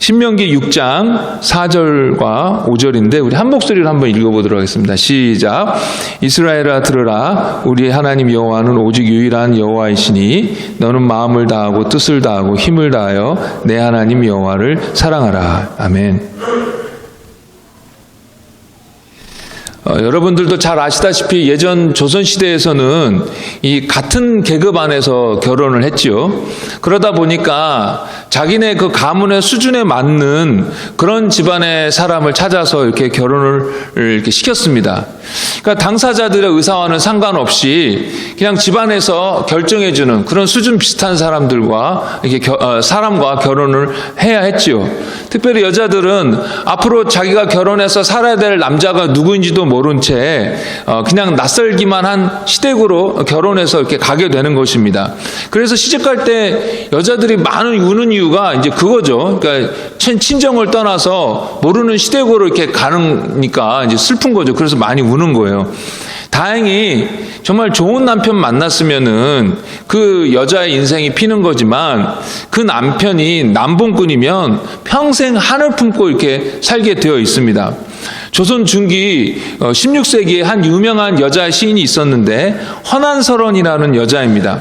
신명기 6장 4절과 5절인데 우리 한 목소리로 한번 읽어보도록 하겠습니다. 시작. 이스라엘아 들으라. 우리 하나님 여호와는 오직 유일한 여호와이시니 너는 마음을 다하고 뜻을 다하고 힘을 다하여 내 하나님 여호와를 사랑하라. 아멘. 여러분들도 잘 아시다시피 예전 조선시대에서는 이 같은 계급 안에서 결혼을 했지요. 그러다 보니까 자기네 그 가문의 수준에 맞는 그런 집안의 사람을 찾아서 이렇게 결혼을 이렇게 시켰습니다. 그러니까 당사자들의 의사와는 상관없이 그냥 집안에서 결정해주는 그런 수준 비슷한 사람들과 이렇게 사람과 결혼을 해야 했지요. 특별히 여자들은 앞으로 자기가 결혼해서 살아야 될 남자가 누구인지도 모른 채 그냥 낯설기만 한 시댁으로 결혼해서 이렇게 가게 되는 것입니다. 그래서 시집갈 때 여자들이 많이 우는 이유가 이제 그거죠. 그러니까 친정을 떠나서 모르는 시댁으로 이렇게 가니까 이제 슬픈 거죠. 그래서 많이 우는 거예요. 다행히 정말 좋은 남편 만났으면은 그 여자의 인생이 피는 거지만 그 남편이 남봉꾼이면 평생 한을 품고 이렇게 살게 되어 있습니다. 조선 중기 16세기에 한 유명한 여자 시인이 있었는데 헌안설원이라는 여자입니다.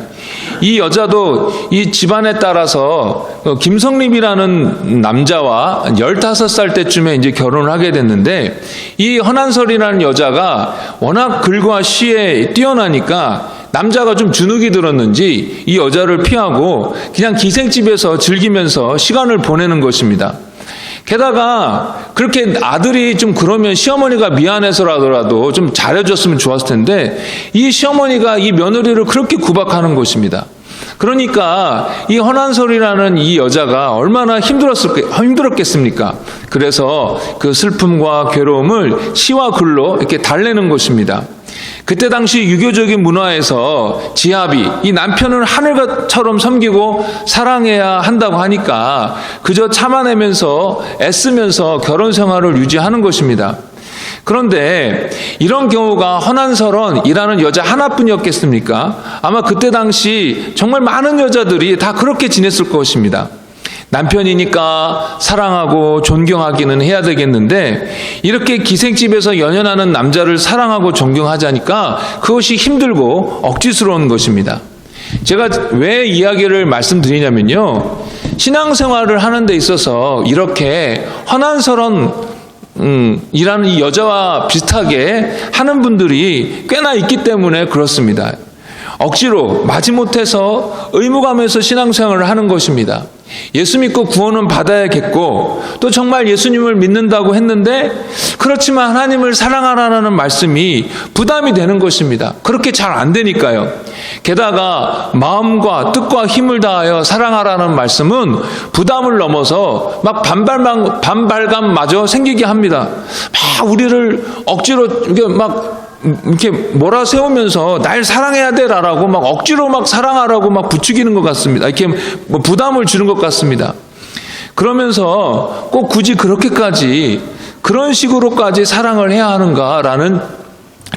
이 여자도 이 집안에 따라서 김성립이라는 남자와 15살 때쯤에 이제 결혼을 하게 됐는데 이 헌안설이라는 여자가 워낙 글과 시에 뛰어나니까 남자가 좀 주눅이 들었는지 이 여자를 피하고 그냥 기생집에서 즐기면서 시간을 보내는 것입니다. 게다가 그렇게 아들이 좀 그러면 시어머니가 미안해서라도 좀 잘해줬으면 좋았을 텐데 이 시어머니가 이 며느리를 그렇게 구박하는 것입니다. 그러니까 이 헌안설이라는 이 여자가 얼마나 힘들었겠습니까? 그래서 그 슬픔과 괴로움을 시와 글로 이렇게 달래는 것입니다. 그때 당시 유교적인 문화에서 지합이 이 남편을 하늘처럼 섬기고 사랑해야 한다고 하니까 그저 참아내면서 애쓰면서 결혼 생활을 유지하는 것입니다. 그런데 이런 경우가 헌안설원이라는 여자 하나뿐이었겠습니까? 아마 그때 당시 정말 많은 여자들이 다 그렇게 지냈을 것입니다. 남편이니까 사랑하고 존경하기는 해야 되겠는데 이렇게 기생집에서 연연하는 남자를 사랑하고 존경하자니까 그것이 힘들고 억지스러운 것입니다. 제가 왜 이야기를 말씀드리냐면요. 신앙생활을 하는 데 있어서 이렇게 헌안설원 이라는 이 여자와 비슷하게 하는 분들이 꽤나 있기 때문에 그렇습니다. 억지로 마지못해서 의무감에서 신앙생활을 하는 것입니다. 예수 믿고 구원은 받아야겠고 또 정말 예수님을 믿는다고 했는데 그렇지만 하나님을 사랑하라는 말씀이 부담이 되는 것입니다. 그렇게 잘 안 되니까요. 게다가 마음과 뜻과 힘을 다하여 사랑하라는 말씀은 부담을 넘어서 막 반발감마저 생기게 합니다. 막 우리를 억지로 이렇게 몰아세우면서 날 사랑해야 돼라고 막 억지로 막 사랑하라고 막 부추기는 것 같습니다. 이렇게 뭐 부담을 주는 것 같습니다. 그러면서 꼭 굳이 그렇게까지 그런 식으로까지 사랑을 해야 하는가라는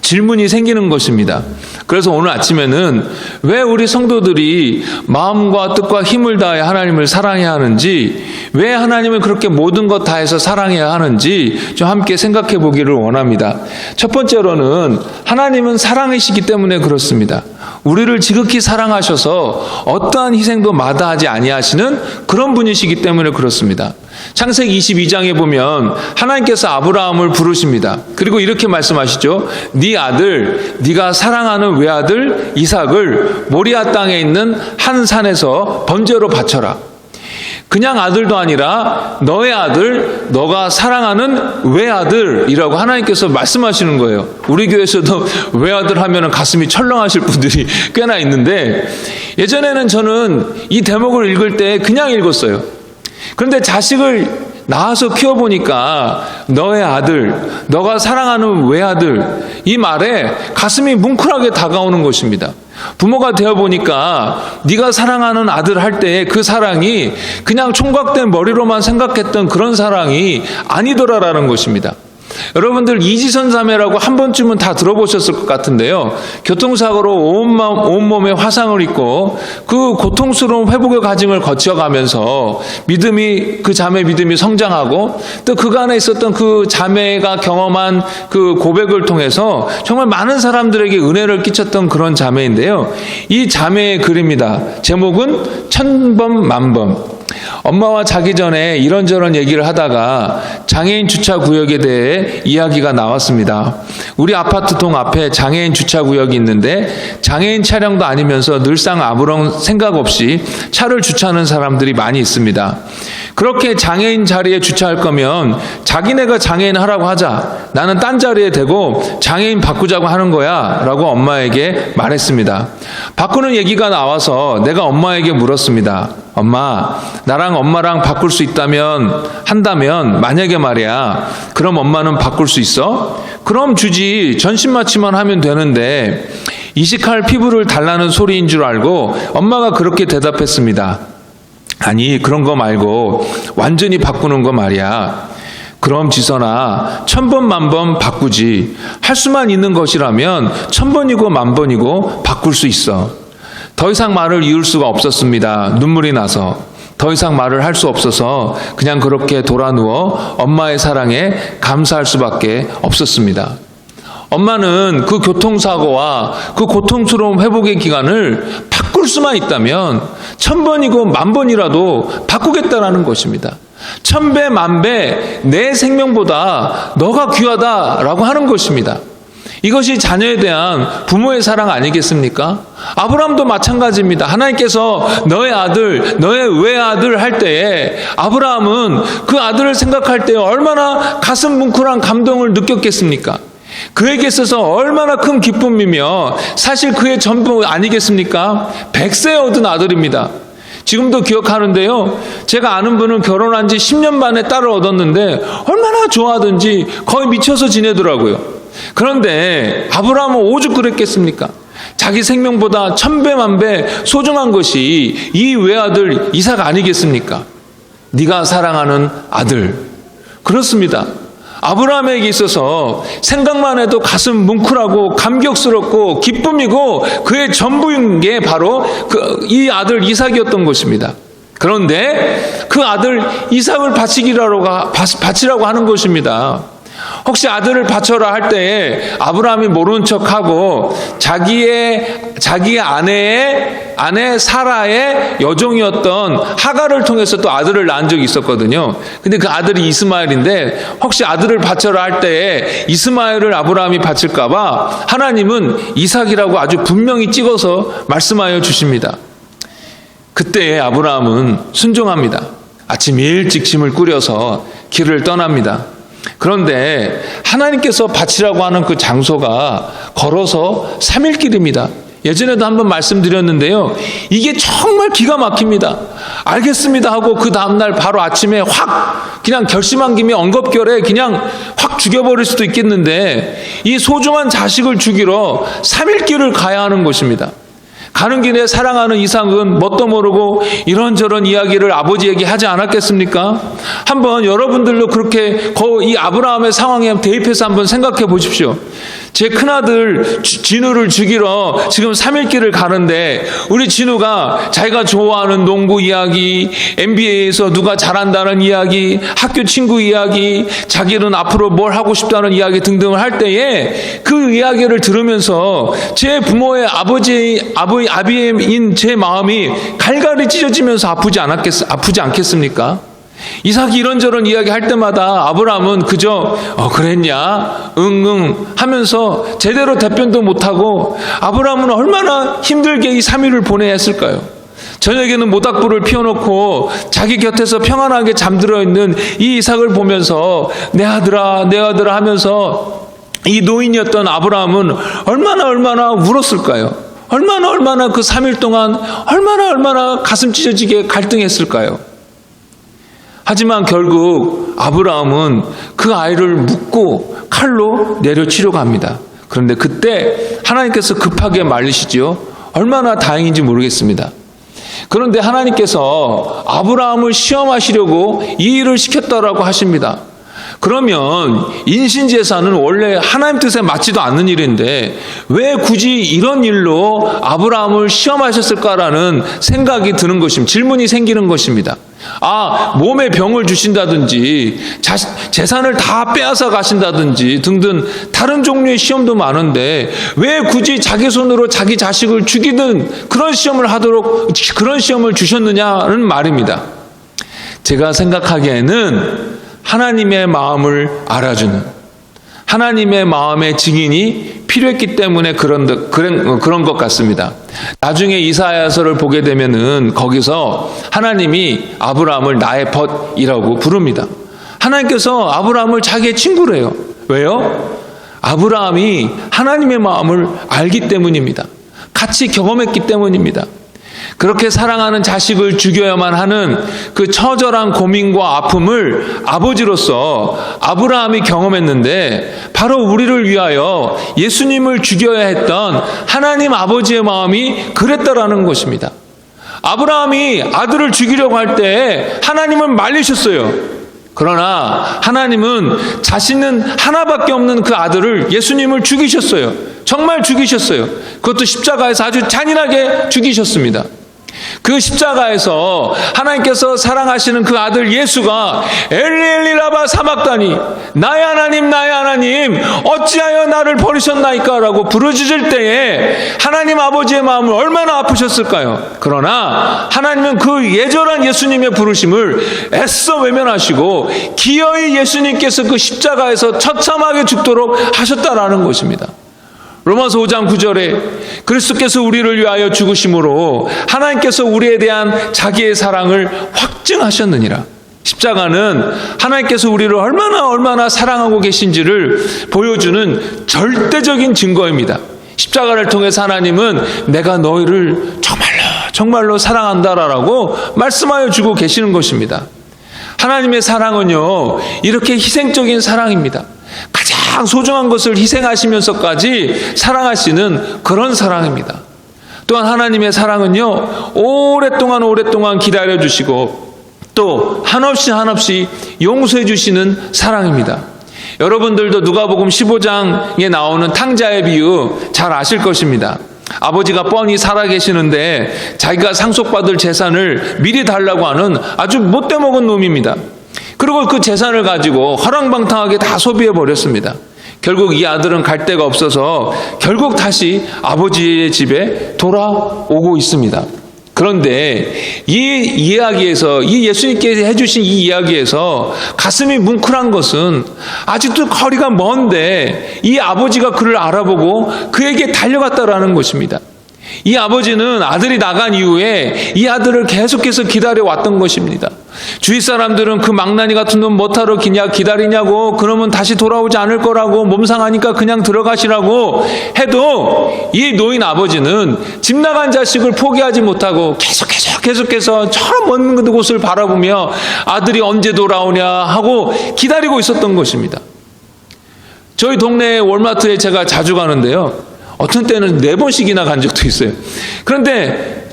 질문이 생기는 것입니다. 그래서 오늘 아침에는 왜 우리 성도들이 마음과 뜻과 힘을 다해 하나님을 사랑해야 하는지, 왜 하나님을 그렇게 모든 것 다해서 사랑해야 하는지 좀 함께 생각해 보기를 원합니다. 첫 번째로는 하나님은 사랑이시기 때문에 그렇습니다. 우리를 지극히 사랑하셔서 어떠한 희생도 마다하지 아니하시는 그런 분이시기 때문에 그렇습니다. 창세기 22장에 보면 하나님께서 아브라함을 부르십니다. 그리고 이렇게 말씀하시죠. 네 아들, 네가 사랑하는 외아들 이삭을 모리아 땅에 있는 한 산에서 번제로 바쳐라. 그냥 아들도 아니라 너의 아들, 너가 사랑하는 외아들이라고 하나님께서 말씀하시는 거예요. 우리 교회에서도 외아들 하면 가슴이 철렁하실 분들이 꽤나 있는데 예전에는 저는 이 대목을 읽을 때 그냥 읽었어요. 그런데 자식을 낳아서 키워보니까 너의 아들, 너가 사랑하는 외아들, 이 말에 가슴이 뭉클하게 다가오는 것입니다. 부모가 되어보니까 네가 사랑하는 아들 할 때 그 사랑이 그냥 총각된 머리로만 생각했던 그런 사랑이 아니더라라는 것입니다. 여러분들 이지선 자매라고 한 번쯤은 다 들어보셨을 것 같은데요. 교통사고로 온몸에 화상을 입고 그 고통스러운 회복의 과정을 거쳐가면서 그 자매 믿음이 성장하고 또 그간에 있었던 그 자매가 경험한 그 고백을 통해서 정말 많은 사람들에게 은혜를 끼쳤던 그런 자매인데요. 이 자매의 글입니다. 제목은 천번 만번. 엄마와 자기 전에 이런저런 얘기를 하다가 장애인 주차 구역에 대해 이야기가 나왔습니다. 우리 아파트 동 앞에 장애인 주차 구역이 있는데 장애인 차량도 아니면서 늘상 아무런 생각 없이 차를 주차하는 사람들이 많이 있습니다. 그렇게 장애인 자리에 주차할 거면 자기네가 장애인 하라고 하자. 나는 딴 자리에 대고 장애인 바꾸자고 하는 거야 라고 엄마에게 말했습니다. 바꾸는 얘기가 나와서 내가 엄마에게 물었습니다. 엄마, 나랑 엄마랑 바꿀 수 한다면 만약에 말이야, 그럼 엄마는 바꿀 수 있어? 그럼 주지. 전신마취만 하면 되는데. 이식할 피부를 달라는 소리인 줄 알고 엄마가 그렇게 대답했습니다. 아니, 그런 거 말고 완전히 바꾸는 거 말이야. 그럼 지선아, 1000번 만번 바꾸지. 할 수만 있는 것이라면 1000번이고 만번이고 바꿀 수 있어. 더 이상 말을 이을 수가 없었습니다. 눈물이 나서. 더 이상 말을 할 수 없어서 그냥 그렇게 돌아누워 엄마의 사랑에 감사할 수밖에 없었습니다. 엄마는 그 교통사고와 그 고통스러운 회복의 기간을 바꿀 수만 있다면 1000번이고 만번이라도 바꾸겠다라는 것입니다. 1000배 만배 내 생명보다 너가 귀하다라고 하는 것입니다. 이것이 자녀에 대한 부모의 사랑 아니겠습니까? 아브라함도 마찬가지입니다. 하나님께서 너의 아들, 너의 외아들 할 때에 아브라함은 그 아들을 생각할 때 얼마나 가슴 뭉클한 감동을 느꼈겠습니까? 그에게 있어서 얼마나 큰 기쁨이며 사실 그의 전부 아니겠습니까? 100세에 얻은 아들입니다. 지금도 기억하는데요. 제가 아는 분은 결혼한 지 10년 만에 딸을 얻었는데 얼마나 좋아하든지 거의 미쳐서 지내더라고요. 그런데 아브라함은 오죽 그랬겠습니까? 자기 생명보다 1000배 만배 소중한 것이 이 외아들 이삭 아니겠습니까? 네가 사랑하는 아들. 그렇습니다. 아브라함에게 있어서 생각만 해도 가슴 뭉클하고 감격스럽고 기쁨이고 그의 전부인 게 바로 이 아들 이삭이었던 것입니다. 그런데 그 아들 이삭을 바치라고 하는 것입니다. 혹시 아들을 바쳐라 할 때에 아브라함이 모르는 척하고 자기의 아내 사라의 여종이었던 하갈을 통해서 또 아들을 낳은 적이 있었거든요. 근데 그 아들이 이스마엘인데 혹시 아들을 바쳐라 할 때에 이스마엘을 아브라함이 바칠까봐 하나님은 이삭이라고 아주 분명히 찍어서 말씀하여 주십니다. 그때 아브라함은 순종합니다. 아침 일찍 짐을 꾸려서 길을 떠납니다. 그런데 하나님께서 바치라고 하는 그 장소가 걸어서 3일 길입니다. 예전에도 한번 말씀드렸는데요. 이게 정말 기가 막힙니다. 알겠습니다 하고 그 다음날 바로 아침에 확 그냥 결심한 김에 엉겁결에 그냥 확 죽여버릴 수도 있겠는데 이 소중한 자식을 죽이러 3일 길을 가야 하는 것입니다. 가는 길에 사랑하는 이삭은 뭣도 모르고 이런저런 이야기를 아버지에게 하지 않았겠습니까? 한번 여러분들도 그렇게 이 아브라함의 상황에 대입해서 한번 생각해 보십시오. 제 큰아들 진우를 죽이러 지금 3일 길을 가는데 우리 진우가 자기가 좋아하는 농구 이야기, NBA에서 누가 잘한다는 이야기, 학교 친구 이야기, 자기는 앞으로 뭘 하고 싶다는 이야기 등등을 할 때에 그 이야기를 들으면서 제 부모의 아비인 제 마음이 갈갈이 찢어지면서 아프지 않겠습니까? 이삭이 이런저런 이야기 할 때마다 아브라함은 그저 그랬냐 응응 하면서 제대로 답변도 못하고 아브라함은 얼마나 힘들게 이 3일을 보내야 했을까요? 저녁에는 모닥불을 피워놓고 자기 곁에서 평안하게 잠들어 있는 이 이삭을 보면서 내 아들아 하면서 이 노인이었던 아브라함은 얼마나 울었을까요? 얼마나 그 3일 동안 얼마나 가슴 찢어지게 갈등했을까요? 하지만 결국 아브라함은 그 아이를 묻고 칼로 내려치려고 합니다. 그런데 그때 하나님께서 급하게 말리시죠. 얼마나 다행인지 모르겠습니다. 그런데 하나님께서 아브라함을 시험하시려고 이 일을 시켰다라고 하십니다. 그러면 인신제사는 원래 하나님 뜻에 맞지도 않는 일인데 왜 굳이 이런 일로 아브라함을 시험하셨을까라는 생각이 드는 것입니다. 질문이 생기는 것입니다. 몸에 병을 주신다든지 재산을 다 빼앗아 가신다든지 등등 다른 종류의 시험도 많은데 왜 굳이 자기 손으로 자기 자식을 죽이는 그런 시험을 하도록 그런 시험을 주셨느냐는 말입니다. 제가 생각하기에는 하나님의 마음을 알아주는 하나님의 마음의 증인이 필요했기 때문에 그런 것 같습니다. 나중에 이사야서를 보게 되면은 거기서 하나님이 아브라함을 나의 벗이라고 부릅니다. 하나님께서 아브라함을 자기의 친구로 해요. 왜요? 아브라함이 하나님의 마음을 알기 때문입니다. 같이 경험했기 때문입니다. 그렇게 사랑하는 자식을 죽여야만 하는 그 처절한 고민과 아픔을 아버지로서 아브라함이 경험했는데 바로 우리를 위하여 예수님을 죽여야 했던 하나님 아버지의 마음이 그랬다라는 것입니다. 아브라함이 아들을 죽이려고 할 때 하나님을 말리셨어요. 그러나 하나님은 자신은 하나밖에 없는 그 아들을 예수님을 죽이셨어요. 정말 죽이셨어요. 그것도 십자가에서 아주 잔인하게 죽이셨습니다. 그 십자가에서 하나님께서 사랑하시는 그 아들 예수가 엘리 라바 사막다니 나의 하나님 어찌하여 나를 버리셨나이까 라고 부르짖을 때에 하나님 아버지의 마음을 얼마나 아프셨을까요? 그러나 하나님은 그 예절한 예수님의 부르심을 애써 외면하시고 기어이 예수님께서 그 십자가에서 처참하게 죽도록 하셨다라는 것입니다. 로마서 5장 9절에 그리스도께서 우리를 위하여 죽으심으로 하나님께서 우리에 대한 자기의 사랑을 확증하셨느니라. 십자가는 하나님께서 우리를 얼마나 사랑하고 계신지를 보여주는 절대적인 증거입니다. 십자가를 통해서 하나님은 내가 너희를 정말로 사랑한다라고 말씀하여 주고 계시는 것입니다. 하나님의 사랑은요, 이렇게 희생적인 사랑입니다. 가장 소중한 것을 희생하시면서까지 사랑하시는 그런 사랑입니다. 또한 하나님의 사랑은요, 오랫동안 기다려주시고 또 한없이 용서해 주시는 사랑입니다. 여러분들도 누가복음 15장에 나오는 탕자의 비유 잘 아실 것입니다. 아버지가 뻔히 살아계시는데 자기가 상속받을 재산을 미리 달라고 하는 아주 못돼먹은 놈입니다. 그리고 그 재산을 가지고 허랑방탕하게 다 소비해버렸습니다. 결국 이 아들은 갈 데가 없어서 결국 다시 아버지의 집에 돌아오고 있습니다. 그런데 이 이야기에서, 이 예수님께서 해주신 이 이야기에서 가슴이 뭉클한 것은 아직도 거리가 먼데 이 아버지가 그를 알아보고 그에게 달려갔다라는 것입니다. 이 아버지는 아들이 나간 이후에 이 아들을 계속해서 기다려왔던 것입니다. 주위 사람들은 그 망나니 같은 놈 뭐하러 기다리냐고, 그러면 다시 돌아오지 않을 거라고, 몸 상하니까 그냥 들어가시라고 해도 이 노인 아버지는 집 나간 자식을 포기하지 못하고 계속해서 저 먼 곳을 바라보며 아들이 언제 돌아오냐 하고 기다리고 있었던 것입니다. 저희 동네 월마트에 제가 자주 가는데요, 어떤 때는 4번씩이나 간 적도 있어요. 그런데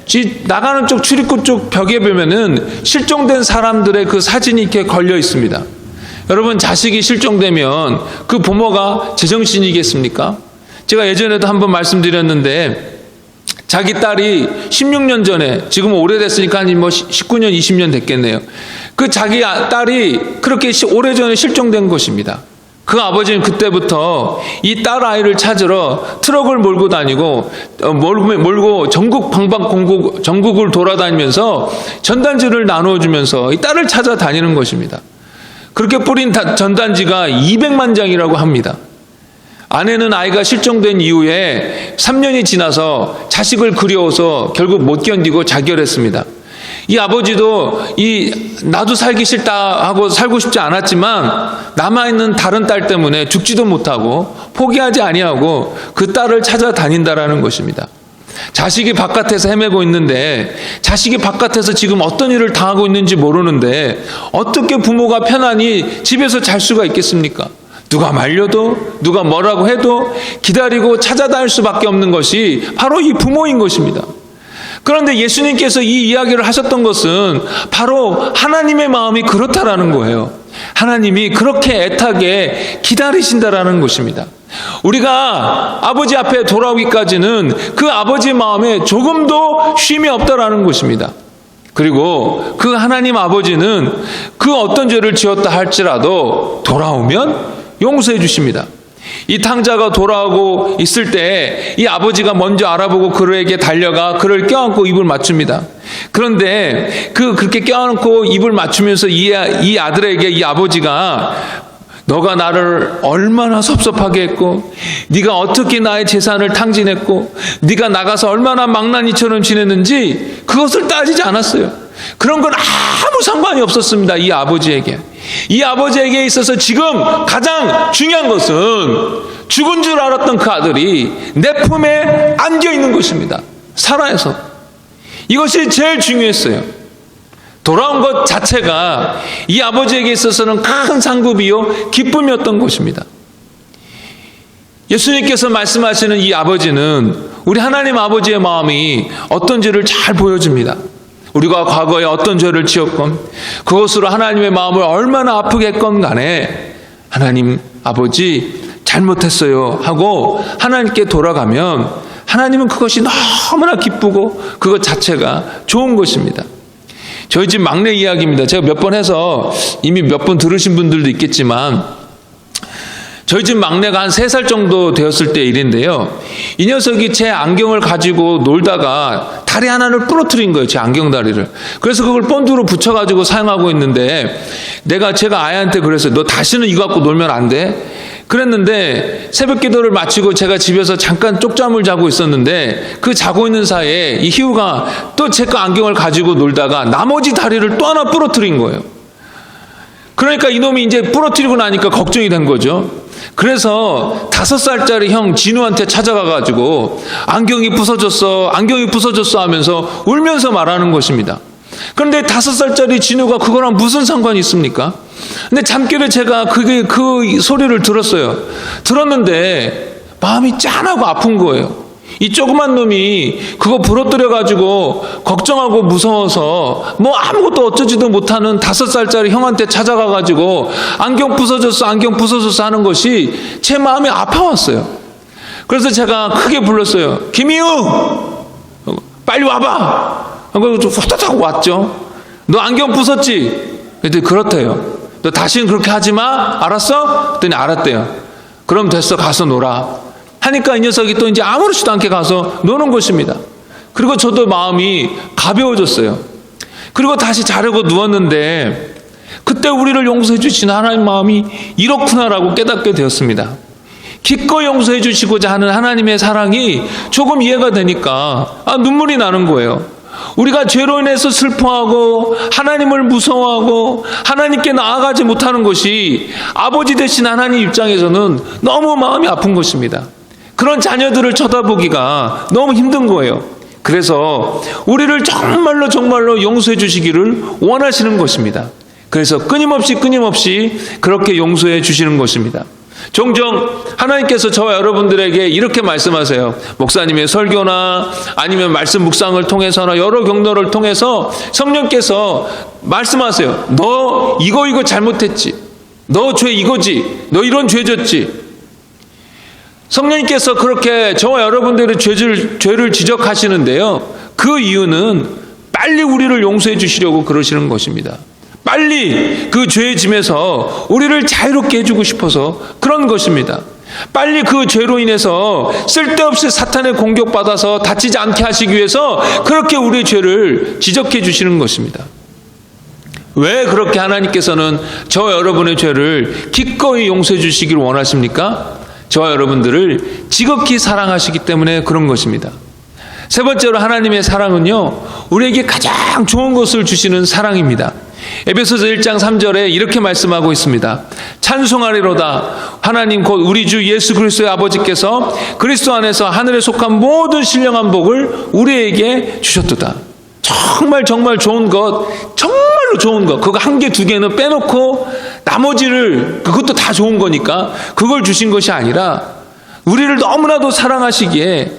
나가는 쪽 출입구 쪽 벽에 보면은 실종된 사람들의 그 사진이 이렇게 걸려 있습니다. 여러분, 자식이 실종되면 그 부모가 제정신이겠습니까? 제가 예전에도 한번 말씀드렸는데 자기 딸이 16년 전에, 지금 오래됐으니까 한 19년, 20년 됐겠네요. 그 자기 딸이 그렇게 오래전에 실종된 것입니다. 그 아버지는 그때부터 이 딸 아이를 찾으러 트럭을 몰고 다니고 몰고 전국을 돌아다니면서 전단지를 나누어주면서 이 딸을 찾아다니는 것입니다. 그렇게 뿌린 전단지가 200만 장이라고 합니다. 아내는 아이가 실종된 이후에 3년이 지나서 자식을 그리워서 결국 못 견디고 자결했습니다. 이 아버지도 나도 살기 싫다 하고 살고 싶지 않았지만 남아있는 다른 딸 때문에 죽지도 못하고 포기하지 아니하고 그 딸을 찾아다닌다라는 것입니다. 자식이 바깥에서 헤매고 있는데, 자식이 바깥에서 지금 어떤 일을 당하고 있는지 모르는데 어떻게 부모가 편안히 집에서 잘 수가 있겠습니까? 누가 말려도 누가 뭐라고 해도 기다리고 찾아다닐 수밖에 없는 것이 바로 이 부모인 것입니다. 그런데 예수님께서 이 이야기를 하셨던 것은 바로 하나님의 마음이 그렇다라는 거예요. 하나님이 그렇게 애타게 기다리신다라는 것입니다. 우리가 아버지 앞에 돌아오기까지는 그 아버지의 마음에 조금도 쉼이 없다라는 것입니다. 그리고 그 하나님 아버지는 그 어떤 죄를 지었다 할지라도 돌아오면 용서해 주십니다. 이 탕자가 돌아오고 있을 때 이 아버지가 먼저 알아보고 그에게 달려가 그를 껴안고 입을 맞춥니다. 그런데 그렇게 껴안고 입을 맞추면서 이 아들에게 이 아버지가 너가 나를 얼마나 섭섭하게 했고 네가 어떻게 나의 재산을 탕진했고 네가 나가서 얼마나 망나니처럼 지냈는지 그것을 따지지 않았어요. 그런 건 아무 상관이 없었습니다. 이 아버지에게 있어서 지금 가장 중요한 것은 죽은 줄 알았던 그 아들이 내 품에 안겨 있는 것입니다. 살아서. 이것이 제일 중요했어요. 돌아온 것 자체가 이 아버지에게 있어서는 큰 상급이요 기쁨이었던 것입니다. 예수님께서 말씀하시는 이 아버지는 우리 하나님 아버지의 마음이 어떤지를 잘 보여줍니다. 우리가 과거에 어떤 죄를 지었건 그것으로 하나님의 마음을 얼마나 아프게 했건 간에 하나님 아버지 잘못했어요 하고 하나님께 돌아가면 하나님은 그것이 너무나 기쁘고 그것 자체가 좋은 것입니다. 저희 집 막내 이야기입니다. 제가 몇 번 해서 이미 몇 번 들으신 분들도 있겠지만 저희 집 막내가 한 3살 정도 되었을 때 일인데요. 이 녀석이 제 안경을 가지고 놀다가 다리 하나를 부러뜨린 거예요. 제 안경다리를. 그래서 그걸 본드로 붙여가지고 사용하고 있는데 제가 아이한테 그랬어요. 너 다시는 이거 갖고 놀면 안 돼? 그랬는데 새벽 기도를 마치고 제가 집에서 잠깐 쪽잠을 자고 있었는데 그 자고 있는 사이에 이 희우가 또 제 거 안경을 가지고 놀다가 나머지 다리를 또 하나 부러뜨린 거예요. 그러니까 이놈이 이제 부러뜨리고 나니까 걱정이 된 거죠. 그래서 5살짜리 형 진우한테 찾아가가지고 안경이 부서졌어 하면서 울면서 말하는 것입니다. 그런데 5살짜리 진우가 그거랑 무슨 상관이 있습니까? 근데 잠결에 제가 그 소리를 들었는데 마음이 짠하고 아픈 거예요. 이 조그만 놈이 그거 부러뜨려가지고 걱정하고 무서워서 뭐 아무것도 어쩌지도 못하는 5살짜리 형한테 찾아가가지고 안경 부서졌어 하는 것이 제 마음이 아파왔어요. 그래서 제가 크게 불렀어요. 김희우 빨리 와봐 하고 좀 후다닥 왔죠. 너 안경 부쉈지? 그랬더니 그렇대요. 너 다시는 그렇게 하지 마 알았어? 그랬더니 알았대요. 그럼 됐어 가서 놀아 하니까 이 녀석이 또 이제 아무렇지도 않게 가서 노는 것입니다. 그리고 저도 마음이 가벼워졌어요. 그리고 다시 자려고 누웠는데 그때 우리를 용서해 주신 하나님 마음이 이렇구나라고 깨닫게 되었습니다. 기꺼이 용서해 주시고자 하는 하나님의 사랑이 조금 이해가 되니까 눈물이 나는 거예요. 우리가 죄로 인해서 슬퍼하고 하나님을 무서워하고 하나님께 나아가지 못하는 것이 아버지 되신 하나님 입장에서는 너무 마음이 아픈 것입니다. 그런 자녀들을 쳐다보기가 너무 힘든 거예요. 그래서 우리를 정말로 용서해 주시기를 원하시는 것입니다. 그래서 끊임없이 그렇게 용서해 주시는 것입니다. 종종 하나님께서 저와 여러분들에게 이렇게 말씀하세요. 목사님의 설교나 아니면 말씀 묵상을 통해서나 여러 경로를 통해서 성령께서 말씀하세요. 너 이거 잘못했지. 너 죄 이거지. 너 이런 죄 졌지. 성령님께서 그렇게 저와 여러분들의 죄를 지적하시는데요. 그 이유는 빨리 우리를 용서해 주시려고 그러시는 것입니다. 빨리 그 죄의 짐에서 우리를 자유롭게 해주고 싶어서 그런 것입니다. 빨리 그 죄로 인해서 쓸데없이 사탄의 공격받아서 다치지 않게 하시기 위해서 그렇게 우리의 죄를 지적해 주시는 것입니다. 왜 그렇게 하나님께서는 저와 여러분의 죄를 기꺼이 용서해 주시기를 원하십니까? 저와 여러분들을 지극히 사랑하시기 때문에 그런 것입니다. 세 번째로 하나님의 사랑은요, 우리에게 가장 좋은 것을 주시는 사랑입니다. 에베소서 1장 3절에 이렇게 말씀하고 있습니다. 찬송하리로다 하나님 곧 우리 주 예수 그리스도의 아버지께서 그리스도 안에서 하늘에 속한 모든 신령한 복을 우리에게 주셨도다. 정말 좋은 것, 정말로 좋은 것, 그거 한 개, 두 개는 빼놓고 나머지를, 그것도 다 좋은 거니까 그걸 주신 것이 아니라 우리를 너무나도 사랑하시기에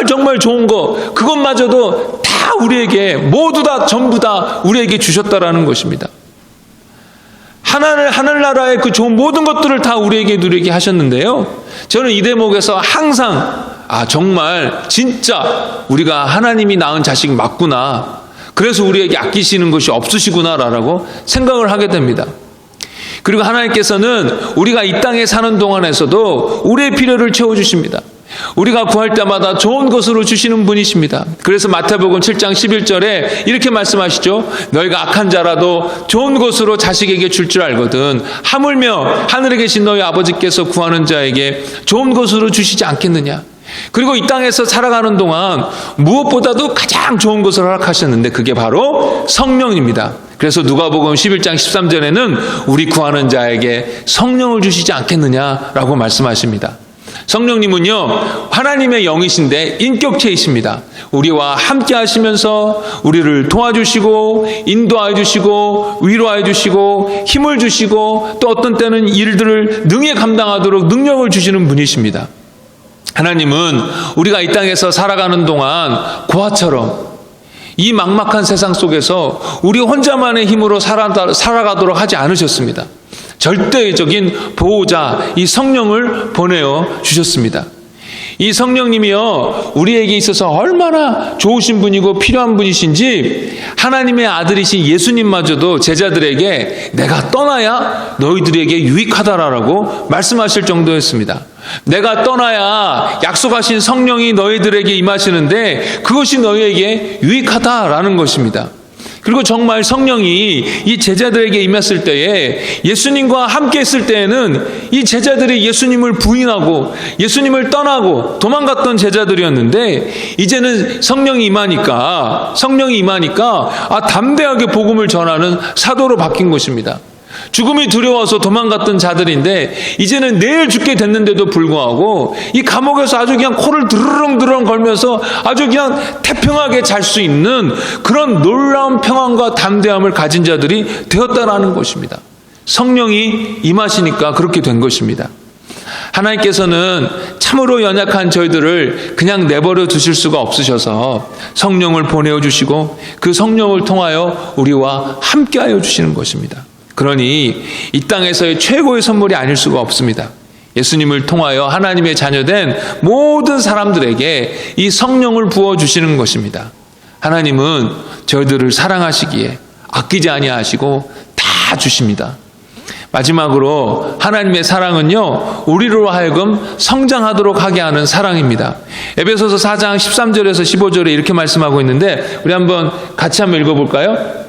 정말 좋은 거, 그것마저도 다 우리에게, 모두 다 전부 다 우리에게 주셨다라는 것입니다. 하늘나라의 그 좋은 모든 것들을 다 우리에게 누리게 하셨는데요, 저는 이 대목에서 항상 정말 진짜 우리가 하나님이 낳은 자식 맞구나, 그래서 우리에게 아끼시는 것이 없으시구나라고 생각을 하게 됩니다. 그리고 하나님께서는 우리가 이 땅에 사는 동안에서도 우리의 필요를 채워주십니다. 우리가 구할 때마다 좋은 것으로 주시는 분이십니다. 그래서 마태복음 7장 11절에 이렇게 말씀하시죠. 너희가 악한 자라도 좋은 것으로 자식에게 줄 줄 알거든 하물며 하늘에 계신 너희 아버지께서 구하는 자에게 좋은 것으로 주시지 않겠느냐. 그리고 이 땅에서 살아가는 동안 무엇보다도 가장 좋은 것을 허락하셨는데 그게 바로 성령입니다. 그래서 누가복음 11장 13절에는 우리 구하는 자에게 성령을 주시지 않겠느냐라고 말씀하십니다. 성령님은요, 하나님의 영이신데 인격체이십니다. 우리와 함께 하시면서 우리를 도와주시고 인도하여 주시고 위로하여 주시고 힘을 주시고 또 어떤 때는 일들을 능히 감당하도록 능력을 주시는 분이십니다. 하나님은 우리가 이 땅에서 살아가는 동안 고아처럼 이 막막한 세상 속에서 우리 혼자만의 힘으로 살아가도록 하지 않으셨습니다. 절대적인 보호자, 이 성령을 보내어 주셨습니다. 이 성령님이요, 우리에게 있어서 얼마나 좋으신 분이고 필요한 분이신지 하나님의 아들이신 예수님마저도 제자들에게 내가 떠나야 너희들에게 유익하다라고 말씀하실 정도였습니다. 내가 떠나야 약속하신 성령이 너희들에게 임하시는데 그것이 너희에게 유익하다라는 것입니다. 그리고 정말 성령이 이 제자들에게 임했을 때에, 예수님과 함께 했을 때에는 이 제자들이 예수님을 부인하고 예수님을 떠나고 도망갔던 제자들이었는데, 이제는 성령이 임하니까 담대하게 복음을 전하는 사도로 바뀐 것입니다. 죽음이 두려워서 도망갔던 자들인데 이제는 내일 죽게 됐는데도 불구하고 이 감옥에서 아주 그냥 코를 드르렁 걸면서 아주 그냥 태평하게 잘 수 있는 그런 놀라운 평안과 담대함을 가진 자들이 되었다라는 것입니다. 성령이 임하시니까 그렇게 된 것입니다. 하나님께서는 참으로 연약한 저희들을 그냥 내버려 두실 수가 없으셔서 성령을 보내어 주시고 그 성령을 통하여 우리와 함께하여 주시는 것입니다. 그러니 이 땅에서의 최고의 선물이 아닐 수가 없습니다. 예수님을 통하여 하나님의 자녀된 모든 사람들에게 이 성령을 부어주시는 것입니다. 하나님은 저희들을 사랑하시기에 아끼지 아니하시고 다 주십니다. 마지막으로 하나님의 사랑은요, 우리로 하여금 성장하도록 하게 하는 사랑입니다. 에베소서 4장 13절에서 15절에 이렇게 말씀하고 있는데 우리 한번 같이 한번 읽어볼까요?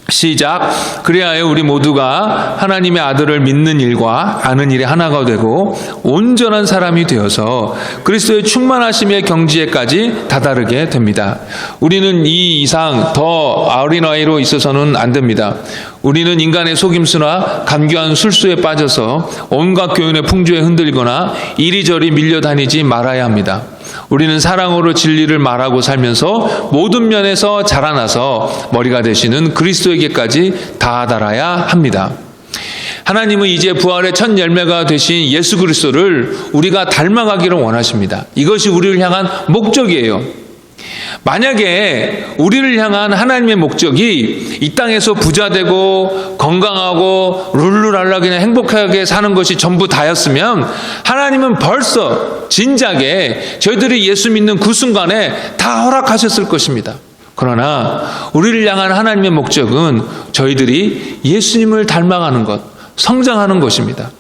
시작. 그래야 우리 모두가 하나님의 아들을 믿는 일과 아는 일에 하나가 되고 온전한 사람이 되어서 그리스도의 충만하심의 경지에까지 다다르게 됩니다. 우리는 이 이상 더 어린아이로 있어서는 안 됩니다. 우리는 인간의 속임수나 감교한 술수에 빠져서 온갖 교훈의 풍조에 흔들거나 이리저리 밀려다니지 말아야 합니다. 우리는 사랑으로 진리를 말하고 살면서 모든 면에서 자라나서 머리가 되시는 그리스도에게까지 다다라야 합니다. 하나님은 이제 부활의 첫 열매가 되신 예수 그리스도를 우리가 닮아가기를 원하십니다. 이것이 우리를 향한 목적이에요. 만약에 우리를 향한 하나님의 목적이 이 땅에서 부자되고 건강하고 룰루랄라 그냥 행복하게 사는 것이 전부 다였으면 하나님은 벌써 진작에 저희들이 예수 믿는 그 순간에 다 허락하셨을 것입니다. 그러나 우리를 향한 하나님의 목적은 저희들이 예수님을 닮아가는 것, 성장하는 것입니다.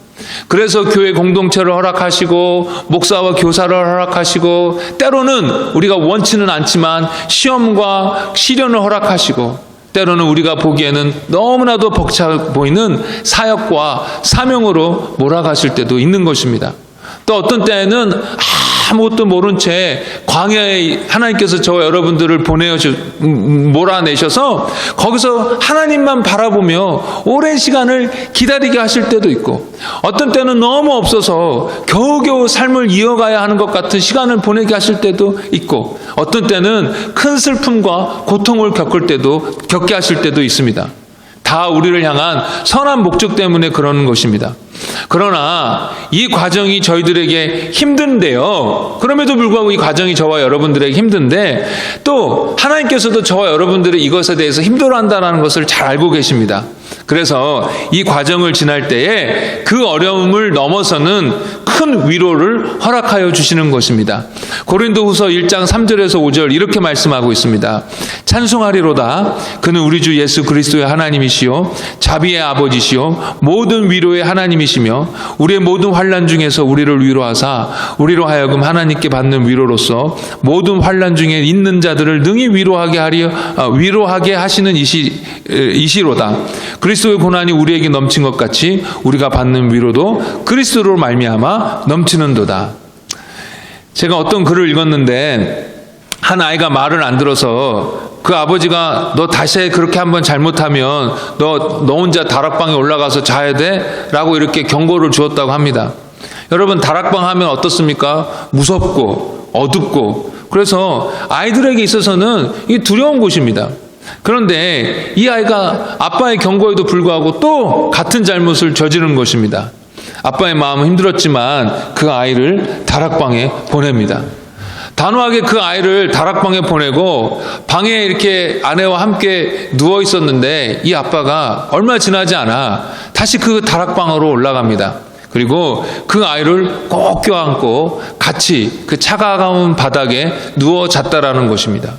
그래서 교회 공동체를 허락하시고 목사와 교사를 허락하시고 때로는 우리가 원치는 않지만 시험과 시련을 허락하시고 때로는 우리가 보기에는 너무나도 벅차 보이는 사역과 사명으로 몰아가실 때도 있는 것입니다. 또 어떤 때에는 아무것도 모른 채 광야에 하나님께서 저와 여러분들을 몰아내셔서 거기서 하나님만 바라보며 오랜 시간을 기다리게 하실 때도 있고, 어떤 때는 너무 없어서 겨우겨우 삶을 이어가야 하는 것 같은 시간을 보내게 하실 때도 있고, 어떤 때는 큰 슬픔과 고통을 겪게 하실 때도 있습니다. 다 우리를 향한 선한 목적 때문에 그러는 것입니다. 그러나 이 과정이 저희들에게 힘든데요. 그럼에도 불구하고 이 과정이 저와 여러분들에게 힘든데 또 하나님께서도 저와 여러분들이 이것에 대해서 힘들어한다는 것을 잘 알고 계십니다. 그래서 이 과정을 지날 때에 그 어려움을 넘어서는 큰 위로를 허락하여 주시는 것입니다. 고린도후서 1장 3절에서 5절 이렇게 말씀하고 있습니다. 찬송하리로다. 그는 우리 주 예수 그리스도의 하나님이시요 자비의 아버지시요 모든 위로의 하나님이시며 우리의 모든 환난 중에서 우리를 위로하사 우리로 하여금 하나님께 받는 위로로서 모든 환난 중에 있는 자들을 능히 위로하게 하시는 이시로다. 그리스도의 고난이 우리에게 넘친 것 같이 우리가 받는 위로도 그리스도로 말미암아 넘치는도다. 제가 어떤 글을 읽었는데 한 아이가 말을 안 들어서 그 아버지가 너 다시 그렇게 한번 잘못하면 너 혼자 다락방에 올라가서 자야 돼? 라고 이렇게 경고를 주었다고 합니다. 여러분 다락방 하면 어떻습니까? 무섭고 어둡고 그래서 아이들에게 있어서는 이게 두려운 곳입니다. 그런데 이 아이가 아빠의 경고에도 불구하고 또 같은 잘못을 저지른 것입니다. 아빠의 마음은 힘들었지만 그 아이를 다락방에 보냅니다. 단호하게 그 아이를 다락방에 보내고 방에 이렇게 아내와 함께 누워 있었는데 이 아빠가 얼마 지나지 않아 다시 그 다락방으로 올라갑니다. 그리고 그 아이를 꼭 껴안고 같이 그 차가운 바닥에 누워 잤다라는 것입니다.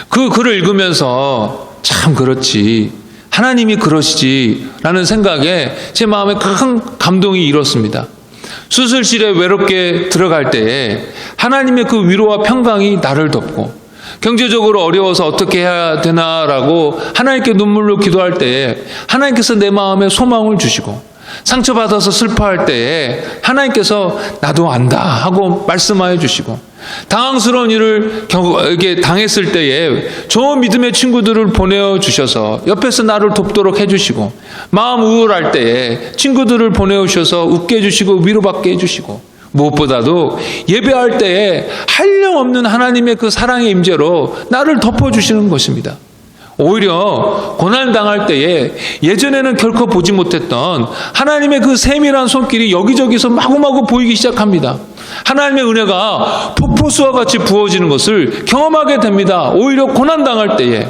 그 글을 읽으면서 참 그렇지 하나님이 그러시지라는 생각에 제 마음에 큰 감동이 일었습니다. 수술실에 외롭게 들어갈 때에 하나님의 그 위로와 평강이 나를 덮고 경제적으로 어려워서 어떻게 해야 되나라고 하나님께 눈물로 기도할 때에 하나님께서 내 마음에 소망을 주시고 상처받아서 슬퍼할 때에 하나님께서 나도 안다 하고 말씀하여 주시고 당황스러운 일을 당했을 때에 좋은 믿음의 친구들을 보내주셔서 옆에서 나를 돕도록 해주시고 마음 우울할 때에 친구들을 보내주셔서 웃게 해주시고 위로받게 해주시고 무엇보다도 예배할 때에 한량없는 하나님의 그 사랑의 임재로 나를 덮어주시는 것입니다. 오히려 고난당할 때에 예전에는 결코 보지 못했던 하나님의 그 세밀한 손길이 여기저기서 마구마구 보이기 시작합니다. 하나님의 은혜가 폭포수와 같이 부어지는 것을 경험하게 됩니다. 오히려 고난당할 때에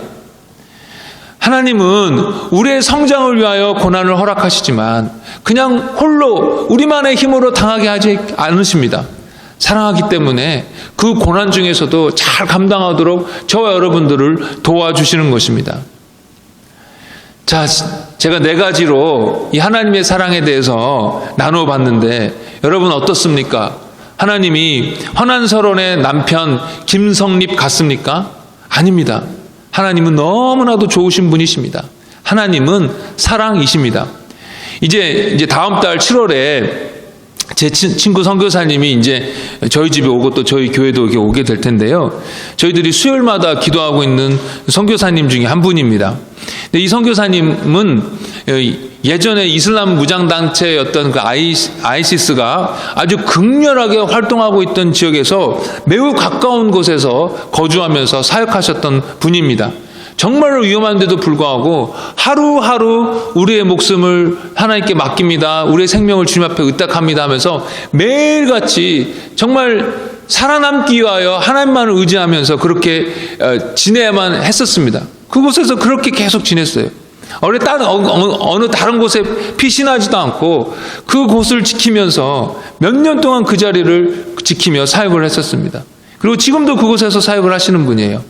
하나님은 우리의 성장을 위하여 고난을 허락하시지만 그냥 홀로 우리만의 힘으로 당하게 하지 않으십니다. 사랑하기 때문에 그 고난 중에서도 잘 감당하도록 저와 여러분들을 도와주시는 것입니다. 자, 제가 4가지로 이 하나님의 사랑에 대해서 나누어 봤는데 여러분 어떻습니까? 하나님이 허난서론의 남편 김성립 같습니까? 아닙니다. 하나님은 너무나도 좋으신 분이십니다. 하나님은 사랑이십니다. 이제 다음 달 7월에 제 친구 선교사님이 이제 저희 집에 오고 또 저희 교회도 이렇게 오게 될 텐데요. 저희들이 수요일마다 기도하고 있는 선교사님 중에 한 분입니다. 근데 이 선교사님은 예전에 이슬람 무장단체였던 그 아이시스가 아주 극렬하게 활동하고 있던 지역에서 매우 가까운 곳에서 거주하면서 사역하셨던 분입니다. 정말로 위험한데도 불구하고 하루하루 우리의 목숨을 하나님께 맡깁니다. 우리의 생명을 주님 앞에 의탁합니다 하면서 매일같이 정말 살아남기 위하여 하나님만을 의지하면서 그렇게 지내야만 했었습니다. 그곳에서 그렇게 계속 지냈어요. 어느 다른 곳에 피신하지도 않고 그곳을 지키면서 몇 년 동안 그 자리를 지키며 사역을 했었습니다. 그리고 지금도 그곳에서 사역을 하시는 분이에요.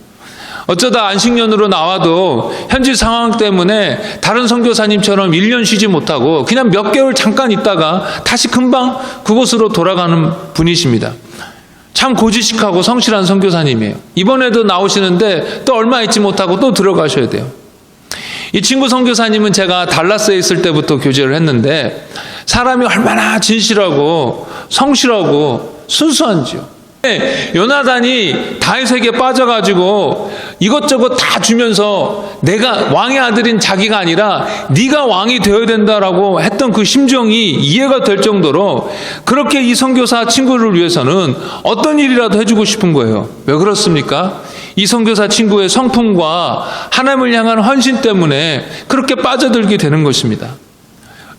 어쩌다 안식년으로 나와도 현지 상황 때문에 다른 선교사님처럼 1년 쉬지 못하고 그냥 몇 개월 잠깐 있다가 다시 금방 그곳으로 돌아가는 분이십니다. 참 고지식하고 성실한 선교사님이에요. 이번에도 나오시는데 또 얼마 있지 못하고 또 들어가셔야 돼요. 이 친구 선교사님은 제가 달라스에 있을 때부터 교제를 했는데 사람이 얼마나 진실하고 성실하고 순수한지요. 요나단이 다윗에게 빠져가지고 이것저것 다 주면서 내가 왕의 아들인 자기가 아니라 네가 왕이 되어야 된다라고 했던 그 심정이 이해가 될 정도로 그렇게 이 선교사 친구를 위해서는 어떤 일이라도 해주고 싶은 거예요. 왜 그렇습니까? 이 선교사 친구의 성품과 하나님을 향한 헌신 때문에 그렇게 빠져들게 되는 것입니다.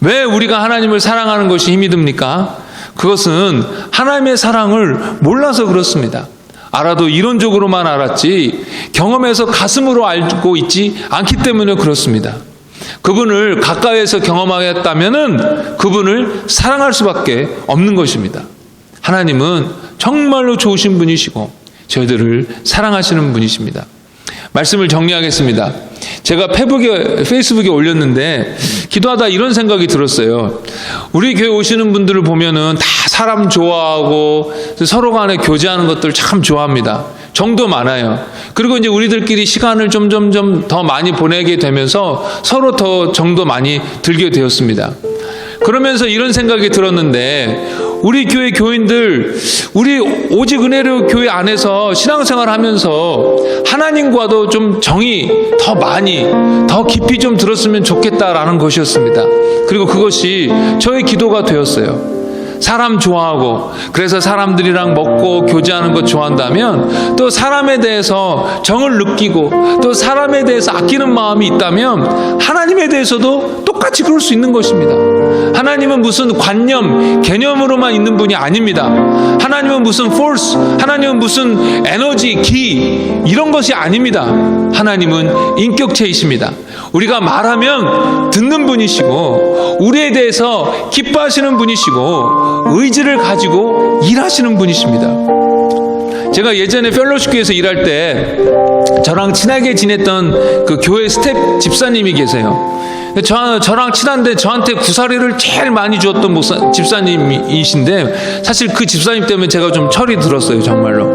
왜 우리가 하나님을 사랑하는 것이 힘이 듭니까? 그것은 하나님의 사랑을 몰라서 그렇습니다. 알아도 이론적으로만 알았지 경험해서 가슴으로 알고 있지 않기 때문에 그렇습니다. 그분을 가까이에서 경험하겠다면은 그분을 사랑할 수밖에 없는 것입니다. 하나님은 정말로 좋으신 분이시고 저희들을 사랑하시는 분이십니다. 말씀을 정리하겠습니다. 제가 페이스북에 올렸는데 기도하다 이런 생각이 들었어요. 우리 교회 오시는 분들을 보면은 다 사람 좋아하고 서로 간에 교제하는 것들 참 좋아합니다. 정도 많아요. 그리고 이제 우리들끼리 시간을 점점 더 많이 보내게 되면서 서로 더 정도 많이 들게 되었습니다. 그러면서 이런 생각이 들었는데 우리 교회 교인들, 우리 오직 은혜로 교회 안에서 신앙생활 하면서 하나님과도 좀 정이 더 많이, 더 깊이 좀 들었으면 좋겠다라는 것이었습니다. 그리고 그것이 저의 기도가 되었어요. 사람 좋아하고 그래서 사람들이랑 먹고 교제하는 것 좋아한다면 또 사람에 대해서 정을 느끼고 또 사람에 대해서 아끼는 마음이 있다면 하나님에 대해서도 똑같이 그럴 수 있는 것입니다. 하나님은 무슨 관념, 개념으로만 있는 분이 아닙니다. 하나님은 무슨 force, 하나님은 무슨 에너지, 기 이런 것이 아닙니다. 하나님은 인격체이십니다. 우리가 말하면 듣는 분이시고 우리에 대해서 기뻐하시는 분이시고 의지를 가지고 일하시는 분이십니다. 제가 예전에 펠로시교에서 일할 때 저랑 친하게 지냈던 그 교회 스텝 집사님이 계세요. 저랑 친한데 저한테 구사리를 제일 많이 주었던 집사님이신데 사실 그 집사님 때문에 제가 좀 철이 들었어요, 정말로.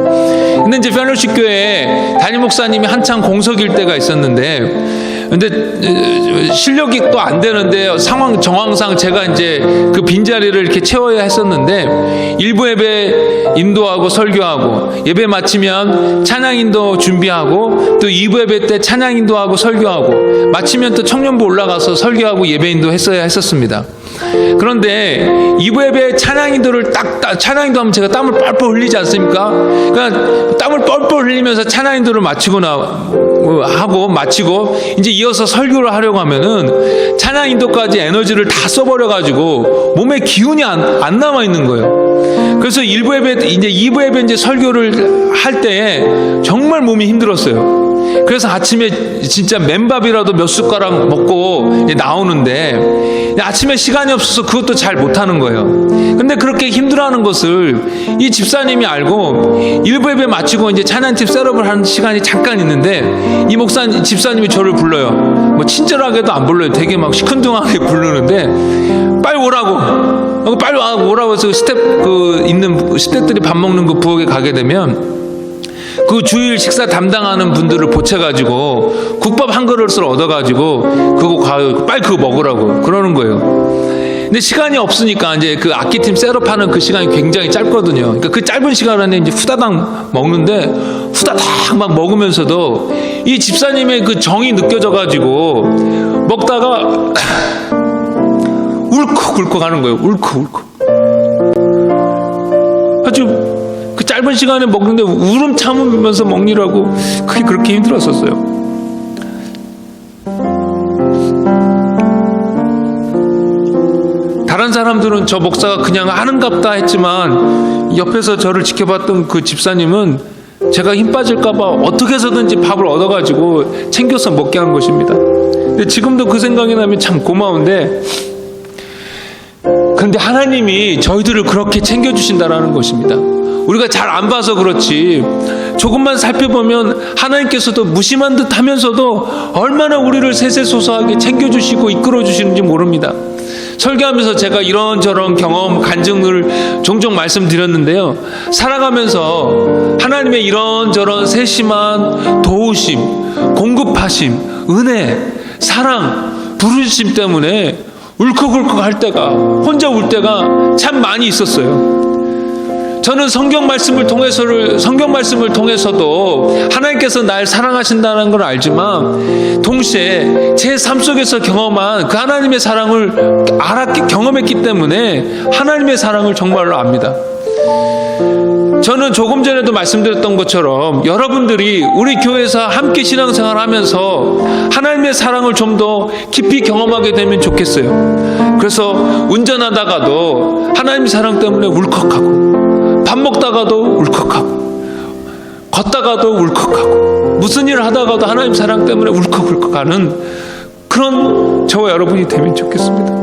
근데 이제 펠로시 교회에 담임 목사님이 한창 공석일 때가 있었는데 근데 실력이 또 안 되는데 정황상 제가 이제 그 빈자리를 이렇게 채워야 했었는데 일부 예배 인도하고 설교하고 예배 마치면 찬양 인도 준비하고 또 2부 예배 때 찬양 인도하고 설교하고 마치면 또 청년부 올라가서 설교하고 예배 인도 했어야 했었습니다. 그런데 2부 예배 찬양 인도를 찬양 인도하면 제가 땀을 뻘뻘 흘리지 않습니까? 그러니까 땀을 뻘뻘 흘리면서 찬양 인도를 마치고 이제 이어서 설교를 하려고 하면은 찬양 인도까지 에너지를 다 써버려가지고 몸에 기운이 안 남아 있는 거예요. 그래서 1부 예배 이제 2부 예배 이제 설교를 할 때에 정말 몸이 힘들었어요. 그래서 아침에 진짜 맨밥이라도 몇 숟가락 먹고 이제 나오는데 아침에 시간이 없어서 그것도 잘 못하는 거예요. 근데 그렇게 힘들어하는 것을 이 집사님이 알고 1부 예배 마치고 이제 찬양팀 셋업을 하는 시간이 잠깐 있는데 이 집사님이 저를 불러요. 뭐 친절하게도 안 불러요. 되게 막 시큰둥하게 부르는데 빨리 오라고. 빨리 오라고 해서 스텝들이 밥 먹는 그 부엌에 가게 되면 그 주일 식사 담당하는 분들을 보채가지고 국밥 한 그릇을 얻어가지고 빨리 그거 먹으라고 그러는 거예요. 근데 시간이 없으니까 이제 그 악기팀 셋업하는 그 시간이 굉장히 짧거든요. 그러니까 그 짧은 시간 안에 이제 후다닥 먹는데 후다닥 막 먹으면서도 이 집사님의 그 정이 느껴져가지고 먹다가 울컥울컥 하는 거예요. 울컥울컥. 아주 그 짧은 시간에 먹는데 울음 참으면서 먹느라고 그게 그렇게 힘들었었어요. 다른 사람들은 저 목사가 그냥 하는갑다 했지만 옆에서 저를 지켜봤던 그 집사님은 제가 힘 빠질까봐 어떻게 해서든지 밥을 얻어가지고 챙겨서 먹게 한 것입니다. 근데 지금도 그 생각이 나면 참 고마운데 그런데 하나님이 저희들을 그렇게 챙겨주신다라는 것입니다. 우리가 잘 안 봐서 그렇지 조금만 살펴보면 하나님께서도 무심한 듯 하면서도 얼마나 우리를 세세소소하게 챙겨주시고 이끌어주시는지 모릅니다. 설교하면서 제가 이런저런 경험, 간증을 종종 말씀드렸는데요. 살아가면서 하나님의 이런저런 세심한 도우심, 공급하심, 은혜, 사랑, 부르심 때문에 울컥울컥 할 때가, 혼자 울 때가 참 많이 있었어요. 저는 성경 말씀을 통해서도 하나님께서 날 사랑하신다는 걸 알지만 동시에 제 삶 속에서 경험한 그 하나님의 사랑을 경험했기 때문에 하나님의 사랑을 정말로 압니다. 저는 조금 전에도 말씀드렸던 것처럼 여러분들이 우리 교회에서 함께 신앙생활 하면서 하나님의 사랑을 좀 더 깊이 경험하게 되면 좋겠어요. 그래서 운전하다가도 하나님의 사랑 때문에 울컥하고, 밥 먹다가도 울컥하고, 걷다가도 울컥하고, 무슨 일을 하다가도 하나님 사랑 때문에 울컥울컥하는 그런 저와 여러분이 되면 좋겠습니다.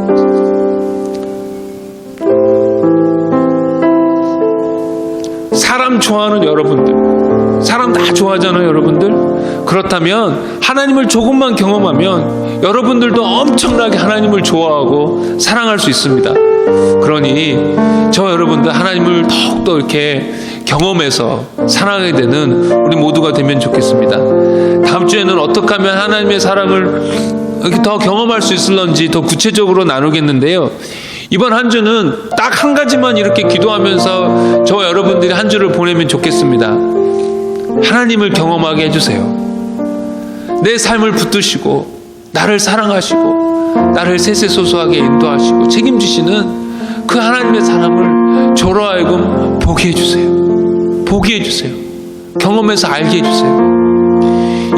사람 좋아하는 여러분들, 사람 다 좋아하잖아요, 여러분들. 그렇다면 하나님을 조금만 경험하면 여러분들도 엄청나게 하나님을 좋아하고 사랑할 수 있습니다. 그러니 저와 여러분들 하나님을 더욱더 이렇게 경험해서 사랑하게 되는 우리 모두가 되면 좋겠습니다. 다음 주에는 어떻게 하면 하나님의 사랑을 이렇게 더 경험할 수 있을런지 더 구체적으로 나누겠는데요. 이번 한 주는 딱 한 가지만 이렇게 기도하면서 저와 여러분들이 한 주를 보내면 좋겠습니다. 하나님을 경험하게 해주세요. 내 삶을 붙드시고 나를 사랑하시고 나를 세세소소하게 인도하시고 책임지시는 그 하나님의 사랑을 저로 하여금 보게 해주세요. 보게 해주세요. 경험해서 알게 해주세요.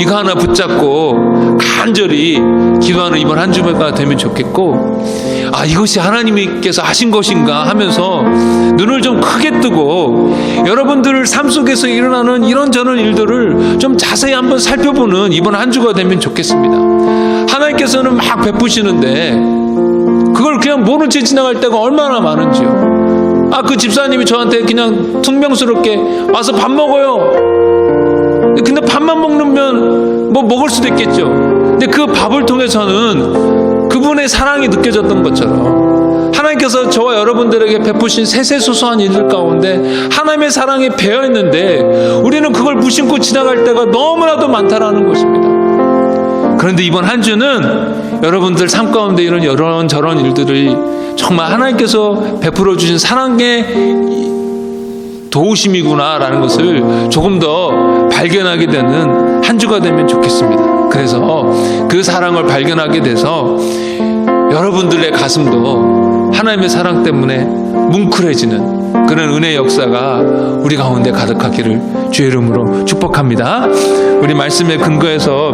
이거 하나 붙잡고 간절히 기도하는 이번 한 주가 되면 좋겠고, 아, 이것이 하나님께서 하신 것인가 하면서 눈을 좀 크게 뜨고 여러분들 삶 속에서 일어나는 이런저런 일들을 좀 자세히 한번 살펴보는 이번 한 주가 되면 좋겠습니다. 하나님께서는 막 베푸시는데 그걸 그냥 모른 채 지나갈 때가 얼마나 많은지요. 아, 그 집사님이 저한테 그냥 퉁명스럽게 와서 밥 먹어요. 근데 밥만 먹으면 뭐 먹을 수도 있겠죠. 근데 그 밥을 통해서는 그분의 사랑이 느껴졌던 것처럼 하나님께서 저와 여러분들에게 베푸신 세세소소한 일들 가운데 하나님의 사랑이 배어있는데 우리는 그걸 무심코 지나갈 때가 너무나도 많다라는 것입니다. 그런데 이번 한 주는 여러분들 삶 가운데 이런저런 일들이 정말 하나님께서 베풀어 주신 사랑의 도우심이구나라는 것을 조금 더 발견하게 되는 한 주가 되면 좋겠습니다. 그래서 그 사랑을 발견하게 돼서 여러분들의 가슴도 하나님의 사랑 때문에 뭉클해지는 그런 은혜의 역사가 우리 가운데 가득하기를 주의 이름으로 축복합니다. 우리 말씀에 근거해서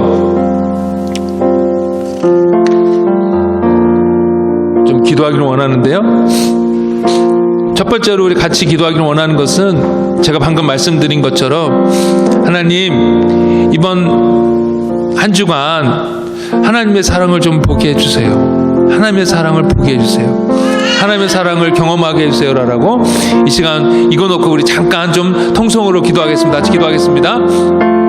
좀 기도하기를 원하는데요. 첫 번째로 우리 같이 기도하기를 원하는 것은 제가 방금 말씀드린 것처럼 하나님, 이번 한 주간 하나님의 사랑을 좀 보게 해주세요. 하나님의 사랑을 보게 해주세요. 하나님의 사랑을 경험하게 해주세요라고 이 시간 이거 놓고 우리 잠깐 좀 통성으로 기도하겠습니다. 같이 기도하겠습니다.